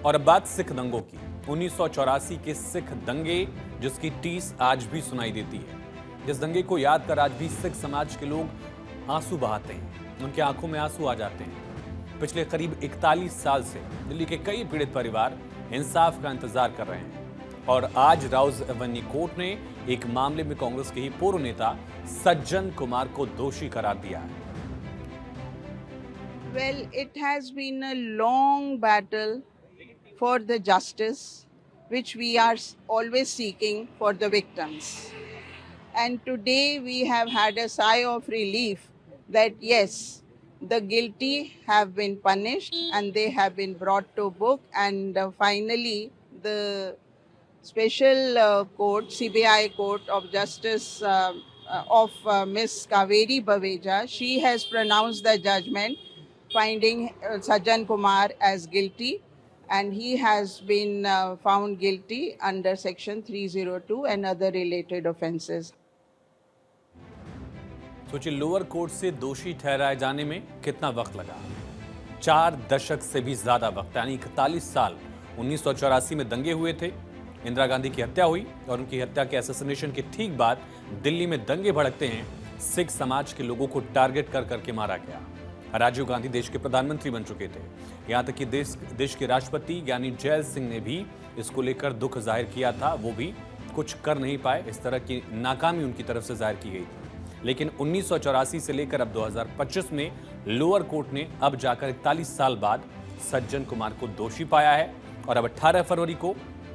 और अब बात सिख दंगों की। 1984 के सिख दंगे, जिसकी टीस आज भी सुनाई देती है। जिस दंगे को याद कर आज भी सिख समाज के लोग आंसू बहाते हैं, उनकी आंखों में आंसू आ जाते हैं। पिछले करीब 41 साल से दिल्ली के कई पीड़ित परिवार इंसाफ का इंतजार कर रहे हैं और आज राउज एवेन्यू कोर्ट ने एक मामले में कांग्रेस के ही पूर्व नेता सज्जन कुमार को दोषी करार दिया है। Well, it has been a long battle for the justice which we are always seeking for the victims. And today we have had a sigh of relief that yes, the guilty have been punished and they have been brought to book, and finally the special court, CBI Court of Justice of Miss Kaveri Baveja, she has pronounced the judgment finding Sajjan Kumar as guilty, and he has been found guilty under section 302 and other related offences. सोचिए, lower court से दोषी ठहराए जाने में कितना वक्त लगा। 4 दशक से भी ज्यादा वक्त, यानी 41 साल। 1984 में दंगे हुए थे, इंदिरा गांधी की हत्या हुई और उनकी हत्या के असैसिनेशन के ठीक बाद दिल्ली में दंगे भड़कते हैं। सिख समाज के लोगों को टारगेट कर करके मारा गया। राजीव गांधी देश के प्रधानमंत्री बन चुके थे। यहां तक कि देश के राष्ट्रपति ज्ञानी जैल सिंह ने भी इसको लेकर दुख जाहिर किया था, वो भी कुछ कर नहीं पाए। इस तरह की नाकामी उनकी तरफ से जाहिर की गई थी। लेकिन 1984 से लेकर अब 2025 में लोअर कोर्ट ने अब जाकर 41 साल बाद सज्जन कुमार को दोषी पाया है और अब 18 फरवरी को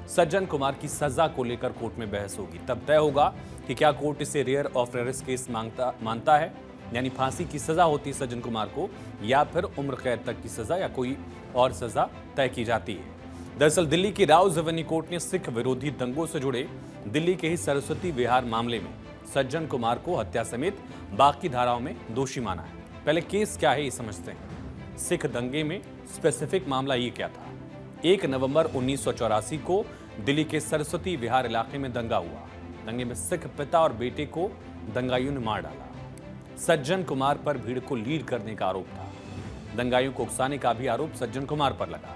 सज्जन कुमार की सजा को लेकर कोर्ट में बहस होगी। तब तय होगा कि क्या कोर्ट इसे रेयर ऑफ रेयरेस्ट केस मानता है, यानी फांसी की सजा होती है सज्जन कुमार को, या फिर उम्र कैद तक की सजा या कोई और सजा तय की जाती है। दरअसल दिल्ली की राउज एवेन्यू कोर्ट ने सिख विरोधी दंगों से जुड़े दिल्ली के ही सरस्वती विहार मामले में सज्जन कुमार को हत्या समेत बाकी धाराओं में दोषी माना है। पहले केस क्या है ये समझते हैं। सिख दंगे में स्पेसिफिक मामला ये क्या था। 1 नवंबर 1984 को दिल्ली के सरस्वती विहार इलाके में दंगा हुआ। दंगे में सिख पिता और बेटे को दंगाइयों ने मार डाला। सज्जन कुमार पर भीड़ को लीड करने का आरोप था। दंगाइयों को उकसाने का भी आरोप सज्जन कुमार पर लगा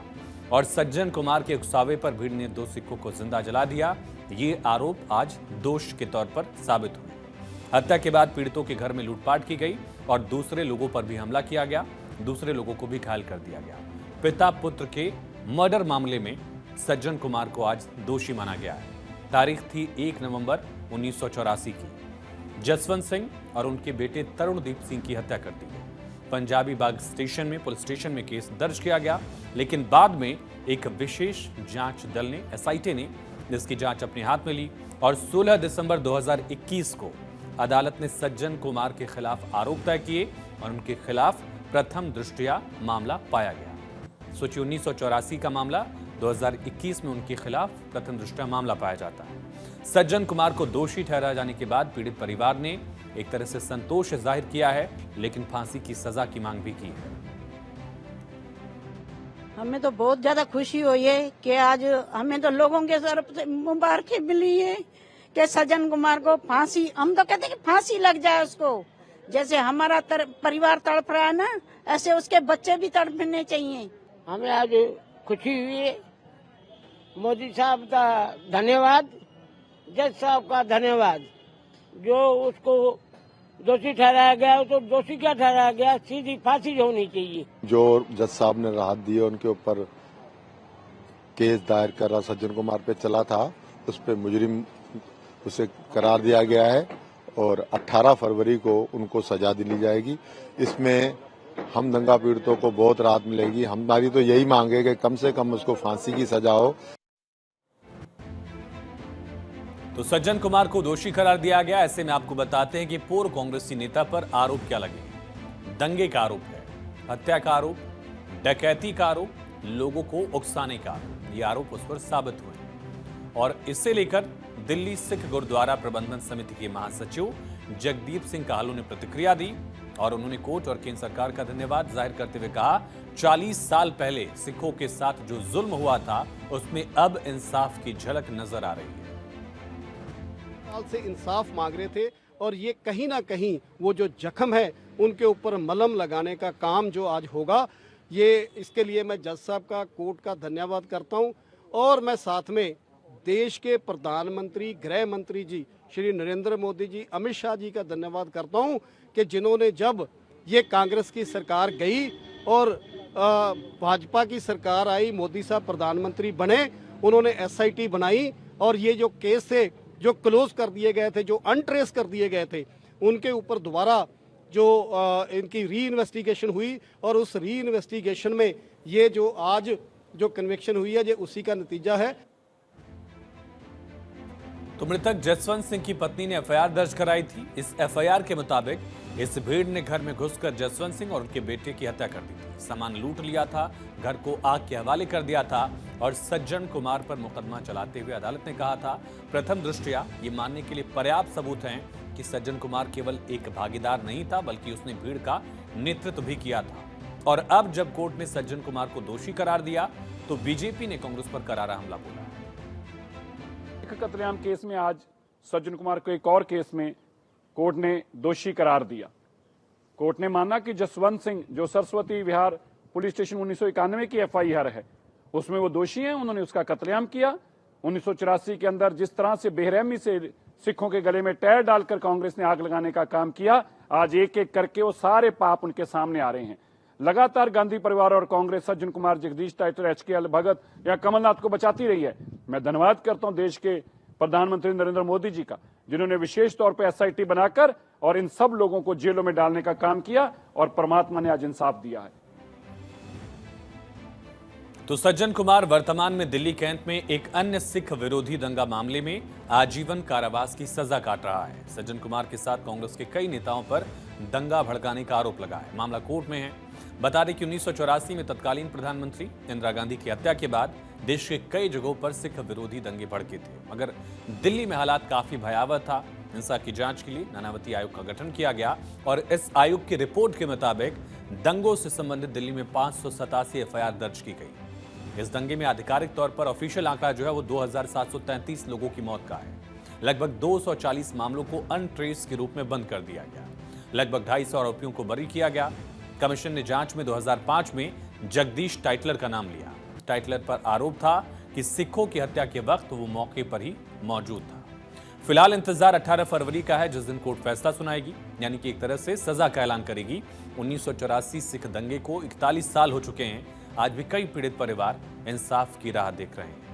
और सज्जन कुमार के उकसावे पर भीड़ ने 2 सिखों को जिंदा जला दिया। ये आरोप आज दोष के तौर पर साबित हुए। हत्या के बाद पीड़ितों के घर में लूटपाट की गई और दूसरे लोगों पर भी हमला किया गया। दूसरे लोगों को भी घायल कर दिया गया। पिता पुत्र के मर्डर मामले में सज्जन कुमार को आज दोषी माना गया है। तारीख थी 1 नवंबर 1984 की। जसवंत सिंह और उनके बेटे तरुणदीप सिंह की हत्या कर दी गई। पंजाबी बाग स्टेशन में पुलिस स्टेशन में केस दर्ज किया गया, लेकिन बाद में एक विशेष जांच दल ने, एसआईटी ने, जिसकी जांच अपने हाथ में ली और 16 दिसंबर 2021 को अदालत ने सज्जन कुमार के खिलाफ आरोप तय किए और उनके खिलाफ प्रथम दृष्टया मामला पाया गया। सोचिए, 1984 का मामला, 2021 में उनके खिलाफ प्रथम दृष्टया मामला पाया जाता है। सज्जन कुमार को दोषी ठहराए जाने के बाद पीड़ित परिवार ने एक तरह से संतोष जाहिर किया है, लेकिन फांसी की सजा की मांग भी की है। हमें तो बहुत ज्यादा खुशी हुई है कि आज हमें तो लोगों के तरफ से मुबारकें मिली है कि सज्जन कुमार को फांसी, हम तो कहते हैं कि फांसी लग जाए उसको। जैसे हमारा परिवार तड़प रहा है ना, ऐसे उसके बच्चे भी तड़पने चाहिए। हमें आज खुशी हुई है। मोदी साहब का धन्यवाद, जज साहब का धन्यवाद। जो उसको दोषी ठहराया गया, तो दोषी क्या ठहराया गया, सीधी फांसी होनी चाहिए। जो जज साहब ने राहत दी है, उनके ऊपर केस दायर कर रहा सज्जन कुमार पे चला था, उस पे मुजरिम उसे करार दिया गया है और 18 फरवरी को उनको सजा दिली जाएगी। इसमें हम दंगा पीड़ितों को बहुत राहत मिलेगी। हमारी तो यही मांग है कि कम से कम उसको फांसी की सजा हो। तो सज्जन कुमार को दोषी करार दिया गया। ऐसे में आपको बताते हैं कि पूर्व कांग्रेसी नेता पर आरोप क्या लगे। दंगे का आरोप है, हत्या का आरोप, डकैती का आरोप, लोगों को उकसाने का आरोप। ये आरोप उस पर साबित हुए और इससे लेकर दिल्ली सिख गुरुद्वारा प्रबंधन समिति के महासचिव जगदीप सिंह काहलू ने प्रतिक्रिया दी और उन्होंने कोर्ट और केंद्र सरकार का धन्यवाद जाहिर करते हुए कहा, 40 साल पहले सिखों के साथ जो जुल्म हुआ था, उसमें अब इंसाफ की झलक नजर आ रही है। साल से इंसाफ मांग रहे थे और ये कहीं ना कहीं वो जो जख्म है उनके ऊपर मलहम लगाने का काम जो आज होगा, ये इसके लिए मैं जज साहब का, कोर्ट का धन्यवाद करता हूं। और मैं साथ में देश के प्रधानमंत्री, गृह मंत्री जी श्री नरेंद्र मोदी जी, अमित शाह जी का धन्यवाद करता हूं कि जिन्होंने जब ये कांग्रेस की सरकार गई और भाजपा की सरकार आई, मोदी साहब प्रधानमंत्री बने, उन्होंने SIT बनाई और ये जो केस थे जो क्लोज कर दिए गए थे, जो अनट्रेस कर दिए गए थे, उनके ऊपर दोबारा जो इनकी री इन्वेस्टिगेशन हुई और उस री इन्वेस्टिगेशन में ये जो आज जो कन्विक्शन हुई है, ये उसी का नतीजा है। तो मृतक जसवंत सिंह की पत्नी ने FIR दर्ज कराई थी। इस FIR के मुताबिक इस भीड़ ने घर में घुसकर जसवंत सिंह और उनके बेटे की हत्या कर दी थी, सामान लूट लिया था, घर को आग के हवाले कर दिया था और सज्जन कुमार पर मुकदमा चलाते हुए अदालत ने कहा था, प्रथम दृष्टया ये मानने के लिए पर्याप्त सबूत हैं कि सज्जन कुमार केवल एक भागीदार नहीं था, बल्कि उसने भीड़ का नेतृत्व भी किया था। और अब जब कोर्ट ने सज्जन कुमार को दोषी करार दिया तो बीजेपी ने कांग्रेस पर करारा हमला बोला। कत्लेआम केस में आज सज्जन कुमार को एक और केस में कोर्ट ने दोषी करार दिया। कोर्ट ने माना कि जसवंत सिंह, जो सरस्वती विहार पुलिस स्टेशन 1991 की FIR है, उसमें वो दोषी हैं, उन्होंने उसका कत्लेआम किया। 1984 के अंदर जिस तरह से बेरहमी से सिखों के गले में टायर डालकर कांग्रेस ने आग लगाने का काम किया, आज एक एक करके वो सारे पाप उनके सामने आ रहे हैं। लगातार गांधी परिवार और कांग्रेस सज्जन कुमार, जगदीश टाइटलर, HKL भगत या कमलनाथ को बचाती रही है। मैं धन्यवाद करता हूं देश के प्रधानमंत्री नरेंद्र मोदी जी का, जिन्होंने विशेष तौर पर SIT बनाकर और इन सब लोगों को जेलों में डालने का काम किया और परमात्मा ने आज इंसाफ दिया है। तो सज्जन कुमार वर्तमान में दिल्ली कैंट में एक अन्य सिख विरोधी दंगा मामले में आजीवन कारावास की सजा काट रहा है। सज्जन कुमार के साथ कांग्रेस के कई नेताओं पर दंगा भड़काने का आरोप लगा है। मामला कोर्ट में है। बता दें कि 1984 में तत्कालीन प्रधानमंत्री इंदिरा गांधी की हत्या के बाद देश के कई जगहों पर सिख विरोधी दंगे भड़के थे, मगर दिल्ली में हालात काफी भयावह था। हिंसा की जांच के लिए नानावती आयोग का गठन किया गया और इस आयोग की रिपोर्ट के मुताबिक दंगों से संबंधित दिल्ली में 587 FIR दर्ज की गई। इस दंगे में आधिकारिक तौर पर ऑफिशियल आंकड़ा जो है वो 2733 लोगों की मौत का है। लगभग 240 मामलों को अनट्रेस के रूप में बंद कर दिया गया। लगभग 250 आरोपियों को बरी किया गया। कमीशन ने जांच में 2005 में जगदीश टाइटलर का नाम लिया। टाइटलर पर आरोप था कि सिखों की हत्या के वक्त वो मौके पर ही मौजूद था। फिलहाल इंतजार 18 फरवरी का है, जिस दिन कोर्ट फैसला सुनाएगी, यानी कि एक तरह से सजा का ऐलान करेगी। 1984 सिख दंगे को 41 साल हो चुके हैं। आज भी कई पीड़ित परिवार इंसाफ की राह देख रहे हैं।